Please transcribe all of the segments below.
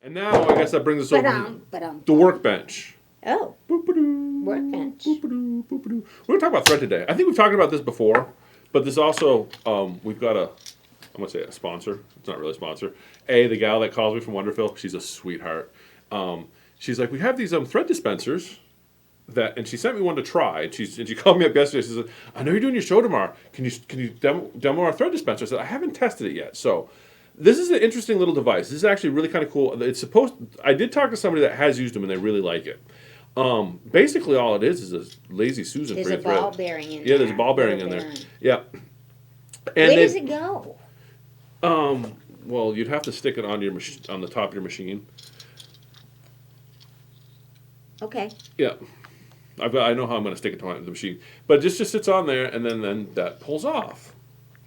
And now I guess that brings us over to the Workbench. Oh. Boop-a-doo, Workbench. Boop-a-doo, boop-a-doo. We're going to talk about thread today. I think we've talked about this before, but this also, we've got I'm going to say a sponsor. It's not really a sponsor. The gal that calls me from Wonderfil, she's a sweetheart. She's like, we have these thread dispensers and she sent me one to try. And she called me up yesterday. She said, I know you're doing your show tomorrow. Can you demo our thread dispenser? I said, I haven't tested it yet. So this is an interesting little device. This is actually really kind of cool. I did talk to somebody that has used them and they really like it. Basically all it is a lazy Susan there's for your a thread. Ball bearing in there. Yeah, there's a ball bearing in there. Yeah. And where does it go? Well, you'd have to stick it on the top of your machine. Okay. Yeah. I know how I'm going to stick it to the machine. But it just sits on there, and then that pulls off.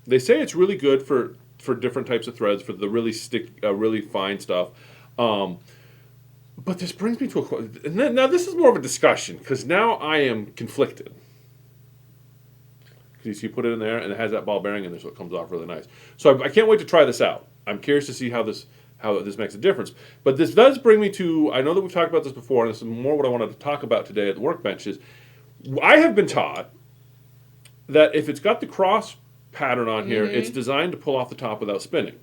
They say it's really good for different types of threads, for the really fine stuff. But this brings me to a question. Now, this is more of a discussion, because now I am conflicted. Because you put it in there, and it has that ball bearing in there, so it comes off really nice. So I can't wait to try this out. I'm curious to see how this makes a difference. But this does bring me to, I know that we've talked about this before, and this is more what I wanted to talk about today at the Workbench, is I have been taught that if it's got the cross pattern on here, it's designed to pull off the top without spinning.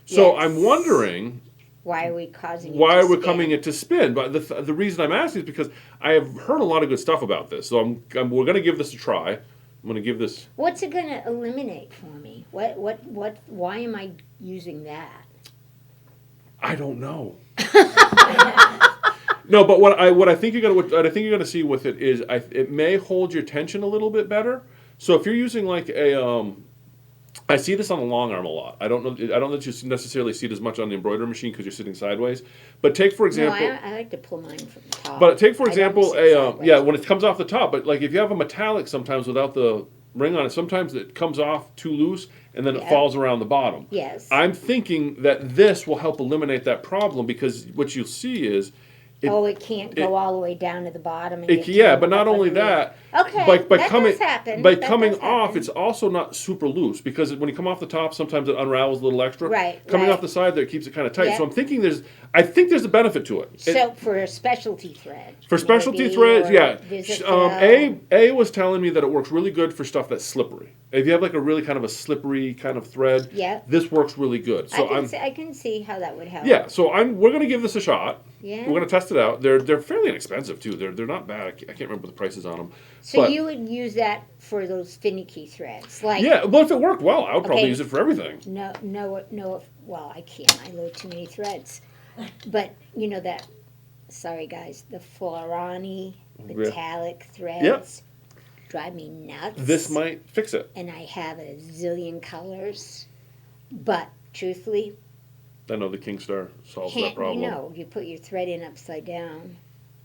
So yes. I'm wondering, why are we causing coming it to spin? But the reason I'm asking is because I have heard a lot of good stuff about this. So we're going to give this a try. I'm going to give this. What's it going to eliminate for me? Why am I using that? I don't know. No, but what I think you're gonna see with it is it may hold your tension a little bit better. So if you're using like I see this on the long arm a lot. I don't know that you necessarily see it as much on the embroidery machine because you're sitting sideways. But take for example. No, I like to pull mine from the top. But take for example when it comes off the top. But like if you have a metallic, sometimes without the ring on it, sometimes it comes off too loose and then it falls around the bottom. Yes. I'm thinking that this will help eliminate that problem because what you'll see is it can't go all the way down to the bottom. But not only that. Okay, does happen. By coming off, it's also not super loose because when you come off the top, sometimes it unravels a little extra. Right. Coming off the side there, it keeps it kind of tight. Yeah. So I'm thinking there's a benefit to it. So for a specialty thread. For specialty threads, yeah. A was telling me that it works really good for stuff that's slippery. If you have like a really kind of a slippery kind of thread, this works really good. So I can see how that would help. Yeah, so we're going to give this a shot. Yeah. We're going to test it out. They're fairly inexpensive too. They're not bad. I can't remember the prices on them. So you would use that for those finicky threads, like well, if it worked well, I would probably use it for everything. No. Well, I can't. I load too many threads. But you know that. Sorry, guys. The Florani metallic threads drive me nuts. This might fix it. And I have a zillion colors, but truthfully, I know the Kingstar solves that problem. You put your thread in upside down.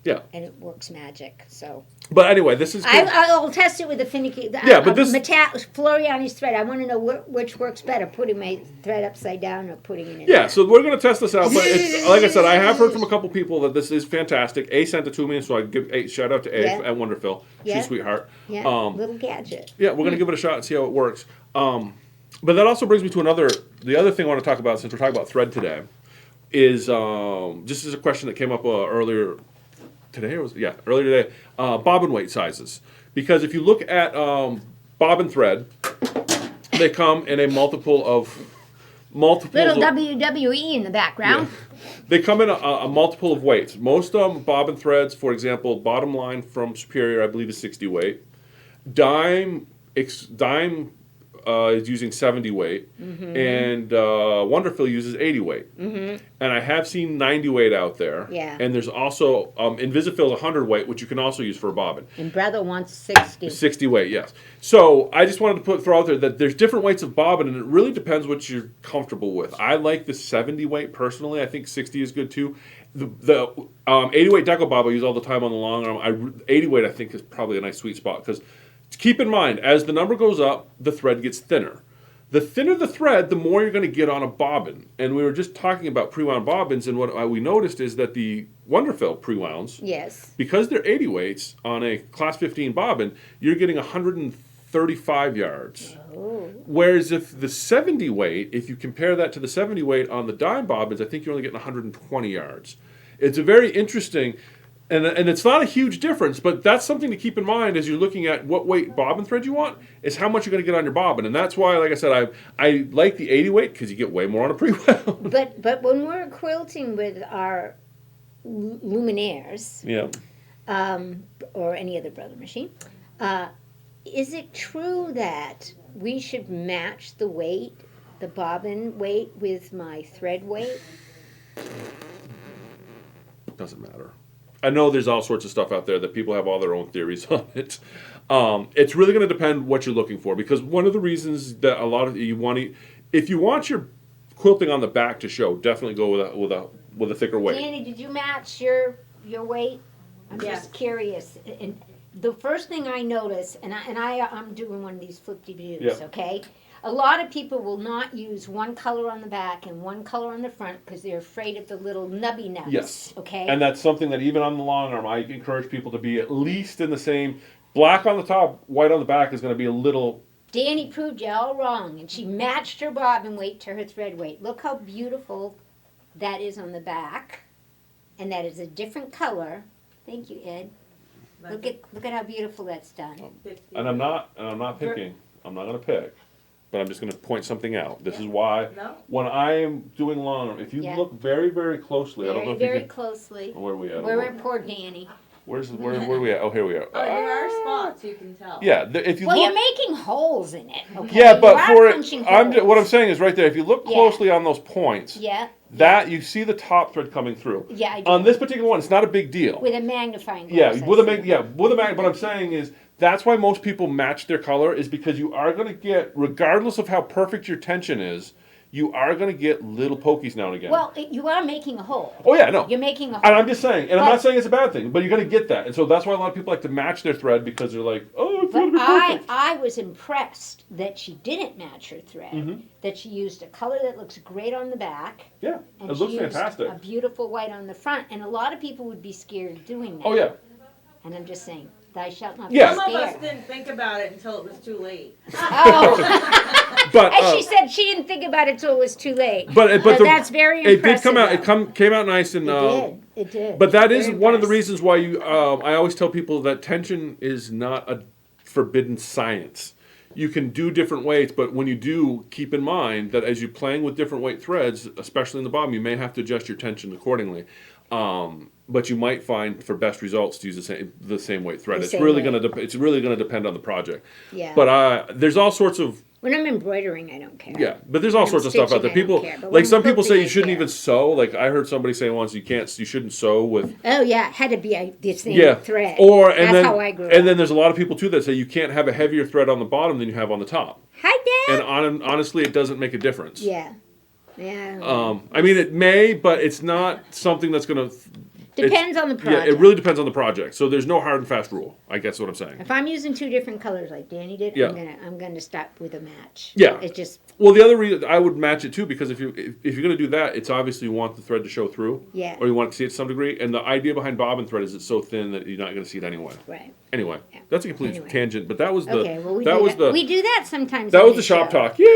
Yeah. And it works magic. So. But anyway, this is. I'll test it with the finicky. But this Floriani's thread. I want to know which works better, putting my thread upside down or putting it in. Yeah, so we're going to test this out. But like I said, I have heard from a couple people that this is fantastic. A sent it to me, so I give a shout out to A at Wonderfil. She's a sweetheart. Yeah. Little gadget. Yeah, we're going to give it a shot and see how it works. But that also brings me to the other thing I want to talk about since we're talking about thread today is just as a question that came up earlier. Earlier today, bobbin weight sizes. Because if you look at bobbin thread, they come in a multiple little WWE in the background. Yeah. They come in a multiple of weights. Most bobbin threads, for example, bottom line from Superior, I believe, is 60 weight. Dime is using 70 weight, and Wonderfil uses 80 weight. Mm-hmm. And I have seen 90 weight out there. Yeah. And there's also Invisifil 100 weight, which you can also use for a bobbin. And Brother wants 60. 60 weight, yes. So I just wanted to throw out there that there's different weights of bobbin, and it really depends what you're comfortable with. I like the 70 weight personally. I think 60 is good too. The 80 weight deco bob I use all the time on the long arm. 80 weight I think is probably a nice sweet spot because. Keep in mind, as the number goes up, the thread gets thinner. The thinner the thread, the more you're going to get on a bobbin. And we were just talking about pre-wound bobbins, and what we noticed is that the Wonderfil pre-wounds, yes, because they're 80 weights on a class 15 bobbin, you're getting 150 35 yards. Oh. Whereas if the 70 weight, if you compare that to the 70 weight on the dime bobbins, I think you're only getting 120 yards. It's a very interesting, and it's not a huge difference, but that's something to keep in mind as you're looking at what weight bobbin thread you want, is how much you're going to get on your bobbin. And that's why, like I said, I like the 80 weight because you get way more on a pre-wound. But when we're quilting with our luminaires, Yeah. or any other brother machine, is it true that we should match the weight, the bobbin weight, with my thread weight? Doesn't matter. I know there's all sorts of stuff out there that people have all their own theories on it. It's really going to depend what you're looking for, because one of the reasons that a lot of you want to, if you want your quilting on the back to show, definitely go with a thicker weight. Danny, did you match your weight? I'm Yeah. just curious. And the first thing I notice, I'm doing one of these flip-de-doos, Yeah. okay? A lot of people will not use one color on the back and one color on the front because they're afraid of the little nubby nuts. Yes. Okay. And that's something that even on the long arm, I encourage people to be at least in the same. Black on the top, white on the back is going to be a little. Danny proved you all wrong, and she matched her bobbin weight to her thread weight. Look how beautiful that is on the back, and that is a different color. Thank you, Ed. Look at how beautiful that's done. And I'm not picking. I'm not going to pick. But I'm just going to point something out. This is why when I am doing long arm, if you look very, very closely, I don't know if you Very can. closely. Where are we at? We're at poor Danny. Where are we at? Oh, here we are. Oh, there are spots you can tell. Yeah, if you Well, look. you're making holes in it, okay? Yeah, You but are for it, punching what holes. I'm saying is right there. If you look Yeah. closely on those points, Yeah, that you see the top thread coming through. yeah, I do. On this particular one, it's not a big deal. With a magnifying glass. Yeah, I with a see. mag. What I'm saying is that's why most people match their color, is because you are going to get, regardless of how perfect your tension is, you are going to get little pokies now and again. Well, you are making a hole. Oh yeah, no. You're making a hole. And I'm just saying, and I'm But- not saying it's a bad thing, but you're going to get that, and so that's why a lot of people like to match their thread, because they're like, oh, it's going But to be perfect. I was impressed that she didn't match her thread. Mhm. That she used a color that looks great on the back. Yeah, And it looks she used fantastic. a beautiful white on the front. And a lot of people would be scared of doing that. Oh yeah. And I'm just saying, thou shalt not Yeah. be Some of us scared. didn't think about it until it was too late. Oh. But As she said, she didn't think about it till it was too late. but That's very it impressive. did come out. though. Came out nice, and It did. but that is Very one of the impressed. reasons why you. I always tell people that tension is not a forbidden science. You can do different weights, but when you do, keep in mind that as you're playing with different weight threads, especially in the bottom, you may have to adjust your tension accordingly. But you might find for best results to use the same weight thread. The It's same really weight. going to depend on the project. Yeah. But there's all sorts of. When I'm embroidering, I don't care. Yeah, but there's all When I'm sorts of stuff out there. stitching, I don't People care, but when like I'm some people say quilting, you I shouldn't care. even sew. Like I heard somebody say once, you shouldn't sew with. Oh yeah, it had to be the same thread. And That's how I grew up. then there's a lot of people too that say you can't have a heavier thread on the bottom than you have on the top. Hi, Dad. And honestly, it doesn't make a difference. Yeah. Yeah. I mean, it may, but it's not something that's going to. Depends on the project. Yeah, it really depends on the project. So there's no hard and fast rule. I guess what I'm saying. If I'm using two different colors like Danny did, Yeah. I'm gonna stop with a match. Yeah. It's just Well, the other reason I would match it too, because if you're going to do that, it's obviously you want the thread to show through. Yeah. Or you want to see it to some degree, and the idea behind bobbin thread is it's so thin that you're not going to see it anyway. right. Anyway, Yeah. that's a complete Anyway. tangent, but that was the Okay. Well, we that do was that. the We do that sometimes. that on was the shop show. talk. Yay!